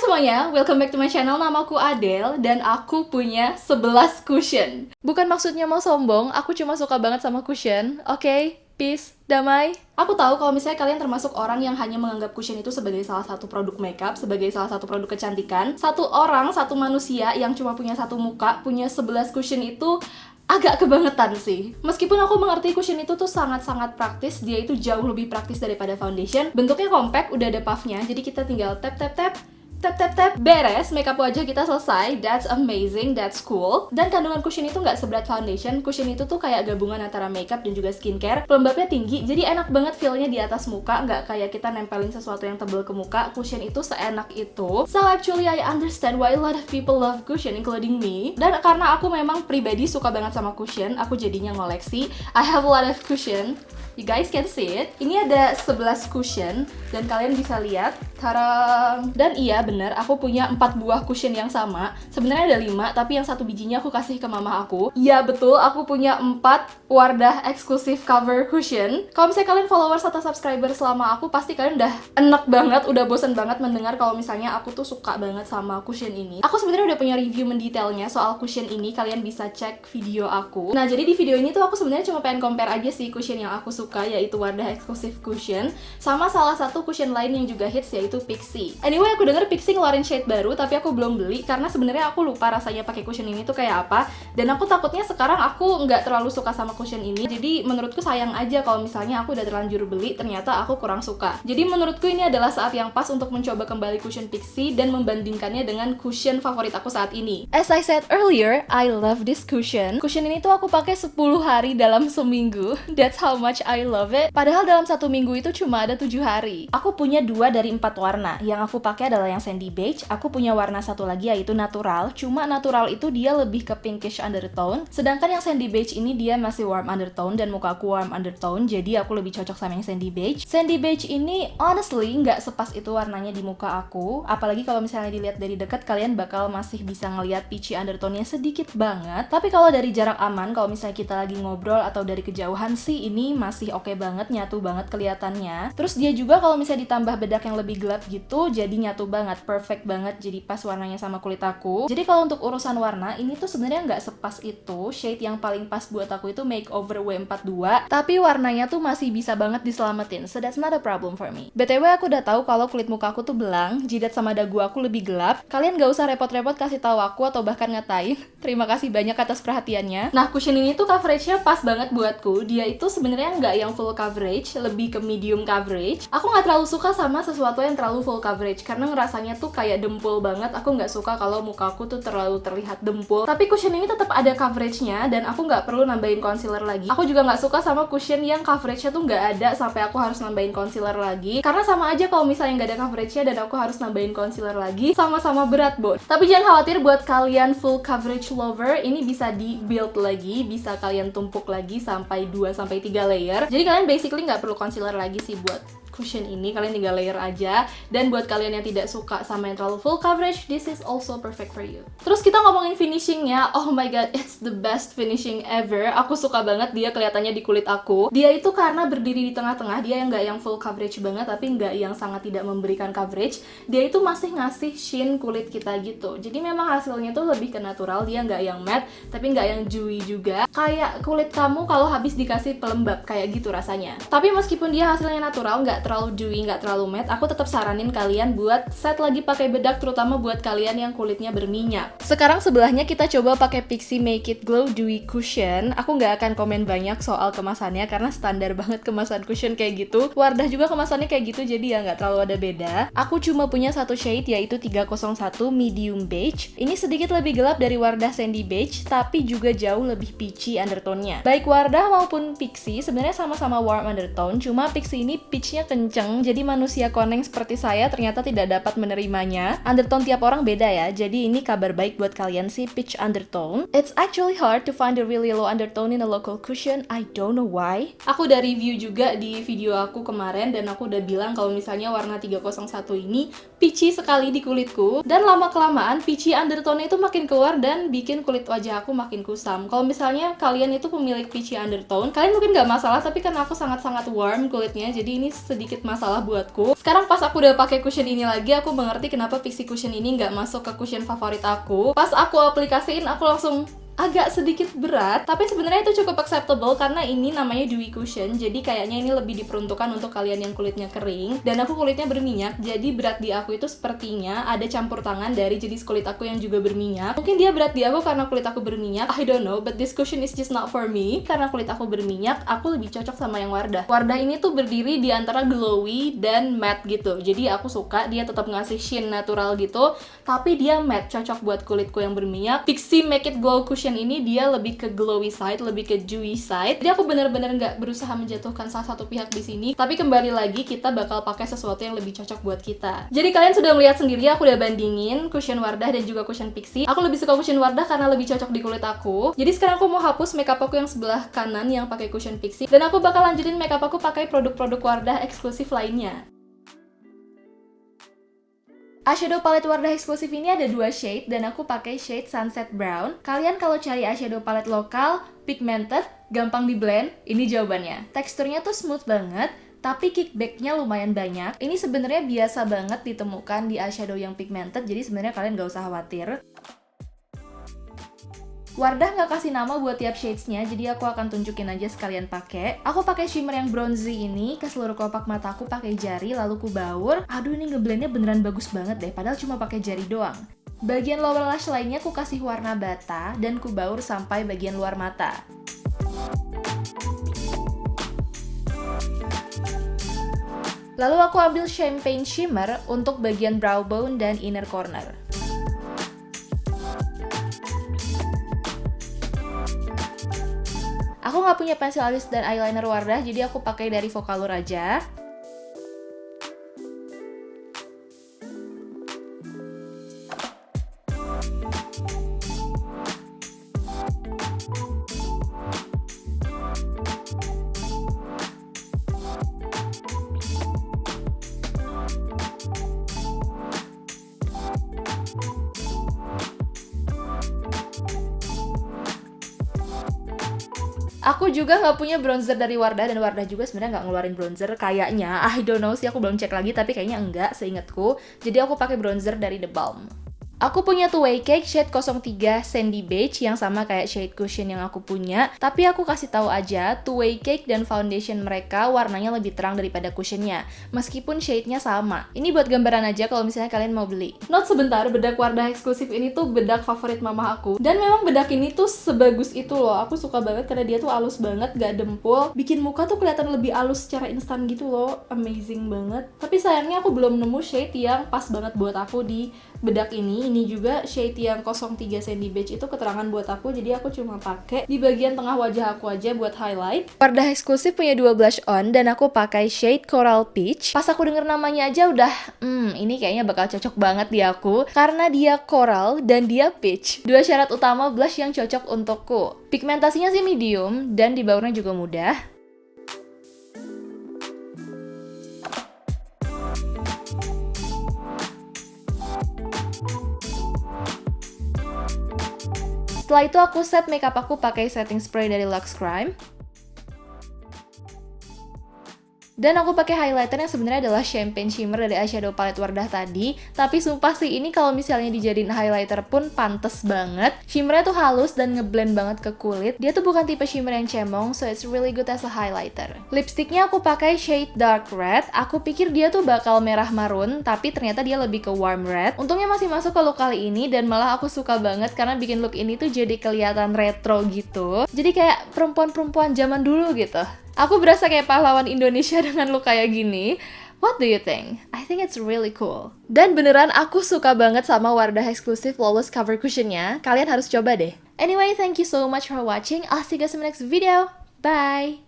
semuanya, welcome back to my channel. Namaku Adele dan aku punya 11 cushion. Bukan maksudnya mau sombong, aku cuma suka banget sama cushion. Oke, peace, damai. Aku tahu kalau misalnya kalian termasuk orang yang hanya menganggap cushion itu sebagai salah satu produk makeup, sebagai salah satu produk kecantikan. Satu orang, satu manusia yang cuma punya satu muka, punya 11 cushion itu agak kebangetan sih. Meskipun aku mengerti cushion itu tuh sangat-sangat praktis, dia itu jauh lebih praktis daripada foundation. Bentuknya compact, udah ada puffnya, jadi kita tinggal tap, beres, makeup wajah kita selesai. That's amazing, that's cool. Dan kandungan cushion itu nggak seberat foundation. Cushion itu tuh kayak gabungan antara makeup dan juga skincare. Pelembabnya tinggi, jadi enak banget feel-nya di atas muka. Nggak kayak kita nempelin sesuatu yang tebel ke muka. Cushion itu seenak itu. So actually I understand why a lot of people love cushion, including me. Dan karena aku memang pribadi suka banget sama cushion, aku jadinya ngoleksi. I have a lot of cushion. You guys can see it. Ini ada 11 cushion dan kalian bisa lihat. Tarang. Dan iya bener, aku punya 4 buah cushion yang sama. Sebenarnya ada 5, tapi yang satu bijinya aku kasih ke mama aku. Iya betul, aku punya 4 Wardah eksklusif cover cushion. Kalau misalnya kalian followers atau subscriber selama aku, pasti kalian udah enak banget, udah bosen banget mendengar kalau misalnya aku tuh suka banget sama cushion ini. Aku sebenarnya udah punya review mendetailnya soal cushion ini, kalian bisa cek video aku. Nah, jadi di video ini tuh aku sebenarnya cuma pengen compare aja sih cushion yang aku suka, yaitu Wardah eksklusif cushion, sama salah satu cushion lain yang juga hits, yaitu Pixi. Anyway, aku denger Pixi ngeluarin shade baru, tapi aku belum beli karena sebenarnya aku lupa rasanya pakai cushion ini tuh kayak apa. Dan aku takutnya sekarang aku nggak terlalu suka sama cushion ini. Jadi menurutku sayang aja kalau misalnya aku udah terlanjur beli, ternyata aku kurang suka. Jadi menurutku ini adalah saat yang pas untuk mencoba kembali cushion Pixi dan membandingkannya dengan cushion favorit aku saat ini. As I said earlier, I love this cushion. Cushion ini tuh aku pakai 10 hari dalam seminggu. That's how much I love it. Padahal dalam satu minggu itu cuma ada 7 hari. Aku punya 2 dari 4 warna. Yang aku pakai adalah yang sandy beige. Aku punya warna satu lagi yaitu natural. Cuma natural itu dia lebih ke pinkish undertone. Sedangkan yang sandy beige ini dia masih warm undertone dan muka aku warm undertone. Jadi aku lebih cocok sama yang sandy beige. Sandy beige ini honestly nggak sepas itu warnanya di muka aku. Apalagi kalau misalnya dilihat dari dekat, kalian bakal masih bisa ngelihat peachy undertone-nya sedikit banget. Tapi kalau dari jarak aman, kalau misalnya kita lagi ngobrol atau dari kejauhan sih, ini masih oke banget, nyatu banget kelihatannya. Terus dia juga kalau misalnya ditambah bedak yang lebih gelap gitu, jadi nyatu banget, perfect banget, jadi pas warnanya sama kulit aku. Jadi kalau untuk urusan warna, ini tuh sebenarnya nggak sepas itu. Shade yang paling pas buat aku itu Makeover W42, tapi warnanya tuh masih bisa banget diselamatin, so that's not a problem for me. BTW aku udah tahu kalau kulit muka aku tuh belang, jidat sama dagu aku lebih gelap. Kalian nggak usah repot-repot kasih tahu aku atau bahkan ngatain. Terima kasih banyak atas perhatiannya. Nah, cushion ini tuh coveragenya pas banget buatku. Dia itu sebenarnya nggak yang full coverage, lebih ke medium coverage. Aku nggak terlalu suka sama sesuatu yang terlalu full coverage karena ngerasanya tuh kayak dempul banget. Aku nggak suka kalau mukaku tuh terlalu terlihat dempul. Tapi cushion ini tetap ada coveragenya dan aku nggak perlu nambahin concealer lagi. Aku juga nggak suka sama cushion yang coveragenya tuh nggak ada sampai aku harus nambahin concealer lagi. Karena sama aja kalau misalnya nggak ada coveragenya dan aku harus nambahin concealer lagi, sama-sama berat, Bo. Tapi jangan khawatir, buat kalian full coverage lover, ini bisa di build lagi, bisa kalian tumpuk lagi sampai 2-3 layer. Jadi kalian basically nggak perlu concealer lagi sih buat cushion ini, kalian tinggal layer aja. Dan buat kalian yang tidak suka sama yang terlalu full coverage, this is also perfect for you. Terus kita ngomongin finishingnya, oh my god, it's the best finishing ever. Aku suka banget dia kelihatannya di kulit aku. Dia itu karena berdiri di tengah-tengah, dia yang nggak yang full coverage banget, tapi nggak yang sangat tidak memberikan coverage. Dia itu masih ngasih sheen kulit kita gitu. Jadi memang hasilnya tuh lebih ke natural, dia nggak yang matte, tapi nggak yang dewy juga. Kayak kulit kamu kalau habis dikasih pelembab, kayak gitu rasanya. Tapi meskipun dia hasilnya natural, nggak terlalu dewy, nggak terlalu matte, aku tetap saranin kalian buat set lagi pakai bedak, terutama buat kalian yang kulitnya berminyak. Sekarang sebelahnya kita coba pakai Pixi Make It Glow Dewy Cushion. Aku nggak akan komen banyak soal kemasannya karena standar banget kemasan cushion kayak gitu. Wardah juga kemasannya kayak gitu, jadi ya nggak terlalu ada beda. Aku cuma punya satu shade yaitu 301 Medium Beige. Ini sedikit lebih gelap dari Wardah Sandy Beige, tapi juga jauh lebih peachy undertone-nya. Baik Wardah maupun Pixi sebenarnya sama-sama warm undertone, cuma Pixi ini peach-nya kenceng, jadi manusia koneng seperti saya ternyata tidak dapat menerimanya. Undertone tiap orang beda ya, jadi ini kabar baik buat kalian sih peach undertone. It's actually hard to find a really low undertone in a local cushion, I don't know why. Aku udah review juga di video aku kemarin dan aku udah bilang kalau misalnya warna 301 ini peachy sekali di kulitku, dan lama-kelamaan peachy undertone itu makin keluar dan bikin kulit wajah aku makin kusam. Kalau misalnya kalian itu pemilik peachy undertone, kalian mungkin nggak masalah, tapi karena aku sangat-sangat warm kulitnya, jadi ini sedikit masalah buatku. Sekarang pas aku udah pakai cushion ini lagi, aku mengerti kenapa pixie cushion ini nggak masuk ke cushion favorit aku. Pas aku aplikasiin, aku langsung agak sedikit berat, tapi sebenarnya itu cukup acceptable karena ini namanya dewy cushion, jadi kayaknya ini lebih diperuntukkan untuk kalian yang kulitnya kering, dan aku kulitnya berminyak, jadi berat di aku itu sepertinya ada campur tangan dari jenis kulit aku yang juga berminyak. Mungkin dia berat di aku karena kulit aku berminyak, I don't know, but this cushion is just not for me. Karena kulit aku berminyak, aku lebih cocok sama yang Wardah. Wardah ini tuh berdiri di antara glowy dan matte gitu, jadi aku suka dia tetap ngasih sheen natural gitu, tapi dia matte, cocok buat kulitku yang berminyak. Pixie Make It Glow Cushion ini dia lebih ke glowy side, lebih ke dewy side. Jadi aku bener-bener nggak berusaha menjatuhkan salah satu pihak di sini. Tapi kembali lagi kita bakal pakai sesuatu yang lebih cocok buat kita. Jadi kalian sudah melihat sendiri, aku udah bandingin cushion Wardah dan juga cushion Pixie. Aku lebih suka cushion Wardah karena lebih cocok di kulit aku. Jadi sekarang aku mau hapus makeup aku yang sebelah kanan yang pakai cushion Pixie, dan aku bakal lanjutin makeup aku pakai produk-produk Wardah eksklusif lainnya. Eyeshadow palette Wardah eksklusif ini ada 2 shade dan aku pakai shade Sunset Brown. Kalian kalau cari eyeshadow palette lokal, pigmented, gampang di blend, ini jawabannya. Teksturnya tuh smooth banget, tapi kickbacknya lumayan banyak. Ini sebenarnya biasa banget ditemukan di eyeshadow yang pigmented, jadi sebenarnya kalian gak usah khawatir. Wardah nggak kasih nama buat tiap shades-nya, jadi aku akan tunjukin aja sekalian pakai. Aku pakai shimmer yang bronzy ini ke seluruh kelopak mataku pakai jari, lalu ku baur. Aduh, ini ngeblendnya beneran bagus banget deh, padahal cuma pakai jari doang. Bagian lower lash lainnya ku kasih warna bata dan ku baur sampai bagian luar mata. Lalu aku ambil champagne shimmer untuk bagian brow bone dan inner corner. Aku nggak punya pensil alis dan eyeliner Wardah, jadi aku pakai dari Vocaloid aja. Aku juga nggak punya bronzer dari Wardah, dan Wardah juga sebenarnya nggak ngeluarin bronzer kayaknya. I don't know sih, aku belum cek lagi, tapi kayaknya enggak seingatku. Jadi aku pakai bronzer dari The Balm. Aku punya Two Way Cake shade 03 Sandy Beige yang sama kayak shade cushion yang aku punya, tapi aku kasih tahu aja, Two Way Cake dan foundation mereka warnanya lebih terang daripada cushionnya, meskipun shade-nya sama. Ini buat gambaran aja kalau misalnya kalian mau beli. Note sebentar, bedak Wardah eksklusif ini tuh bedak favorit mama aku, dan memang bedak ini tuh sebagus itu loh. Aku suka banget karena dia tuh halus banget, gak dempul, bikin muka tuh kelihatan lebih halus secara instan gitu loh. Amazing banget. Tapi sayangnya aku belum nemu shade yang pas banget buat aku di bedak ini. Ini juga shade yang 03 Sandy Beige itu keterangan buat aku, jadi aku cuma pakai di bagian tengah wajah aku aja buat highlight. Wardah eksklusif punya 2 blush on dan aku pakai shade Coral Peach. Pas aku denger namanya aja udah, ini kayaknya bakal cocok banget di aku karena dia coral dan dia peach. 2 syarat utama blush yang cocok untukku. Pigmentasinya sih medium dan dibaurnya juga mudah. Setelah itu aku set makeup aku pakai setting spray dari Luxe Crime. Dan aku pakai highlighter yang sebenarnya adalah champagne shimmer dari eyeshadow palette Wardah tadi. Tapi sumpah sih, ini kalau misalnya dijadiin highlighter pun pantes banget. Shimmernya tuh halus dan ngeblend banget ke kulit. Dia tuh bukan tipe shimmer yang cemong, so it's really good as a highlighter. Lipsticknya aku pakai shade dark red. Aku pikir dia tuh bakal merah marun, tapi ternyata dia lebih ke warm red. Untungnya masih masuk ke look kali ini, dan malah aku suka banget karena bikin look ini tuh jadi kelihatan retro gitu. Jadi kayak perempuan-perempuan zaman dulu gitu. Aku berasa kayak pahlawan Indonesia dengan look kayak gini. What do you think? I think it's really cool. Dan beneran aku suka banget sama Wardah eksklusif Flawless Cover Cushionnya. Kalian harus coba deh. Anyway, thank you so much for watching. I'll see you guys in the next video. Bye!